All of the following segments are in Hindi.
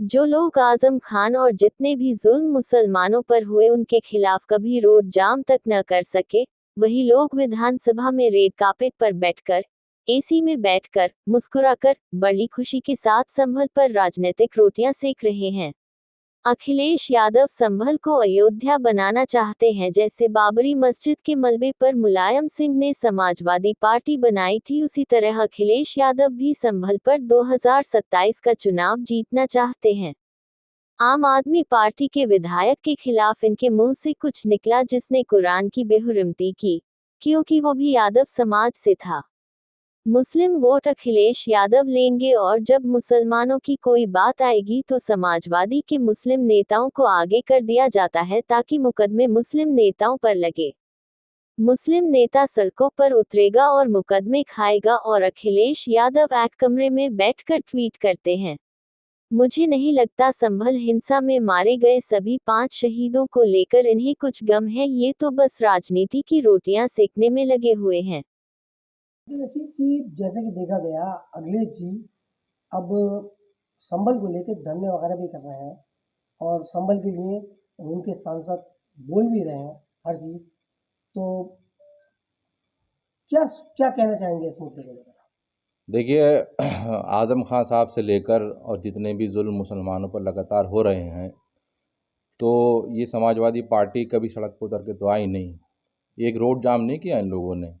जो लोग आजम खान और जितने भी जुल्म मुसलमानों पर हुए उनके खिलाफ कभी रोड जाम तक न कर सके, वही लोग विधानसभा में रेड कार्पेट पर बैठकर, एसी में बैठकर, मुस्कुराकर, बड़ी खुशी के साथ संभल पर राजनीतिक रोटियां सेक रहे हैं। अखिलेश यादव संभल को अयोध्या बनाना चाहते हैं, जैसे बाबरी मस्जिद के मलबे पर मुलायम सिंह ने समाजवादी पार्टी बनाई थी, उसी तरह अखिलेश यादव भी संभल पर 2027 का चुनाव जीतना चाहते हैं। आम आदमी पार्टी के विधायक के खिलाफ इनके मुंह से कुछ निकला जिसने कुरान की बेहुरमती की, क्योंकि वो भी यादव समाज से था। मुस्लिम वोट अखिलेश यादव लेंगे और जब मुसलमानों की कोई बात आएगी तो समाजवादी के मुस्लिम नेताओं को आगे कर दिया जाता है ताकि मुकदमे मुस्लिम नेताओं पर लगे। मुस्लिम नेता सड़कों पर उतरेगा और मुकदमे खाएगा और अखिलेश यादव एक कमरे में बैठकर ट्वीट करते हैं, मुझे नहीं लगता संभल हिंसा में मारे गए सभी 5 शहीदों को लेकर इन्हें कुछ गम है, ये तो बस राजनीति की रोटियां सेकने में लगे हुए हैं। देखिए कि जैसे कि देखा गया अखिलेश जी अब संभल को लेकर धरने वगैरह भी कर रहे हैं और संभल के लिए उनके सांसद बोल भी रहे हैं हर चीज़। तो क्या क्या कहना चाहेंगे इस मुद्दे को लेकर? देखिए आज़म खान साहब से लेकर और जितने भी जुल्म मुसलमानों पर लगातार हो रहे हैं, तो ये समाजवादी पार्टी कभी सड़क पर उतर के तो आई नहीं, एक रोड जाम नहीं किया इन लोगों ने।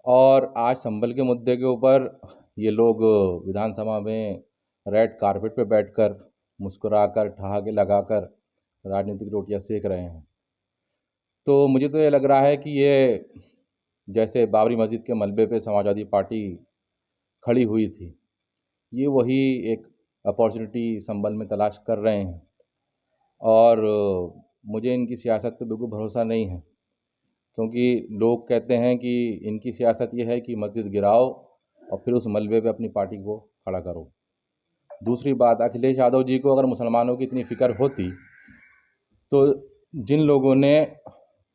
और आज संभल के मुद्दे के ऊपर ये लोग विधानसभा में रेड कारपेट पे बैठकर मुस्कुराकर ठहाके लगाकर राजनीतिक रोटियां सेक रहे हैं। तो मुझे तो ये लग रहा है कि ये जैसे बाबरी मस्जिद के मलबे पे समाजवादी पार्टी खड़ी हुई थी, ये वही एक अपॉर्चुनिटी संभल में तलाश कर रहे हैं। और मुझे इनकी सियासत पे बिल्कुल भरोसा नहीं है, क्योंकि लोग कहते हैं कि इनकी सियासत ये है कि मस्जिद गिराओ और फिर उस मलबे पे अपनी पार्टी को खड़ा करो। दूसरी बात, अखिलेश यादव जी को अगर मुसलमानों की इतनी फ़िक्र होती तो जिन लोगों ने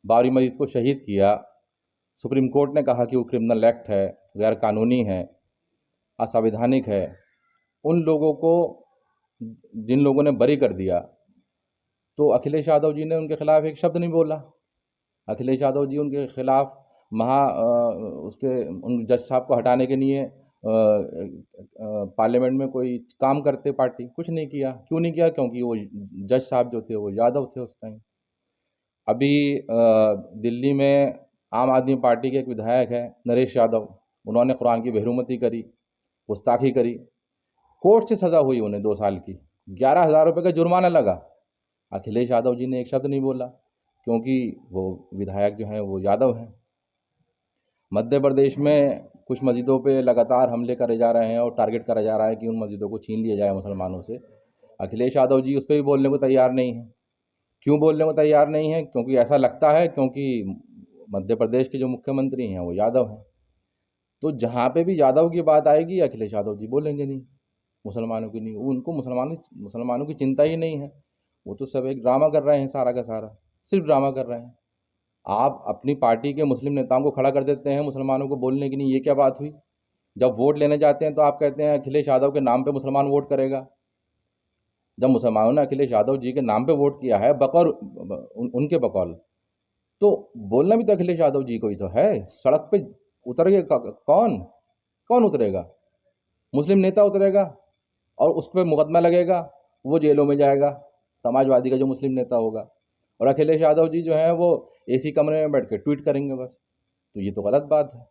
बाबरी मस्जिद को शहीद किया, सुप्रीम कोर्ट ने कहा कि वो क्रिमिनल एक्ट है, गैर कानूनी है, असंवैधानिक है, उन लोगों को जिन लोगों ने बरी कर दिया, तो अखिलेश यादव जी ने उनके खिलाफ़ एक शब्द नहीं बोला। अखिलेश यादव जी उनके खिलाफ़ उसके उन जज साहब को हटाने के लिए पार्लियामेंट में कोई काम करते, पार्टी कुछ नहीं किया। क्यों नहीं किया? क्योंकि वो जज साहब जो थे वो यादव थे उस टाइम। अभी दिल्ली में आम आदमी पार्टी के एक विधायक है नरेश यादव, उन्होंने कुरान की बेहुरमती करी, गुस्ताखी करी, कोर्ट से सज़ा हुई उन्हें 2 साल की, 11,000 रुपये का जुर्माना लगा। अखिलेश यादव जी ने एक शब्द नहीं बोला, क्योंकि वो विधायक जो हैं वो यादव हैं। मध्य प्रदेश में कुछ मस्जिदों पे लगातार हमले करे जा रहे हैं और टारगेट करा जा रहा है कि उन मस्जिदों को छीन लिया जाए मुसलमानों से। अखिलेश यादव जी उस पर भी बोलने को तैयार नहीं हैं। क्यों बोलने को तैयार नहीं हैं? क्योंकि ऐसा लगता है क्योंकि मध्य प्रदेश के जो मुख्यमंत्री हैं वो यादव हैं। तो जहाँ पे भी यादव की बात आएगी अखिलेश यादव जी बोलेंगे नहीं, मुसलमानों की नहीं। उनको मुसलमानों की चिंता ही नहीं है। वो तो सब एक ड्रामा कर रहे हैं, सारा का सारा सिर्फ ड्रामा कर रहे हैं। आप अपनी पार्टी के मुस्लिम नेताओं को खड़ा कर देते हैं मुसलमानों को बोलने की नहीं, ये क्या बात हुई? जब वोट लेने जाते हैं तो आप कहते हैं अखिलेश यादव के नाम पे मुसलमान वोट करेगा। जब मुसलमानों ने अखिलेश यादव जी के नाम पे वोट किया है बकौल उनके बकौल, तो बोलना भी तो अखिलेश यादव जी को ही तो है। सड़क पे उतर के कौन कौन उतरेगा? मुस्लिम नेता उतरेगा और उस पर मुकदमा लगेगा, वो जेलों में जाएगा, समाजवादी का जो मुस्लिम नेता होगा। और अखिलेश यादव जी जो हैं वो एसी कमरे में बैठ के ट्वीट करेंगे बस। तो ये तो गलत बात है।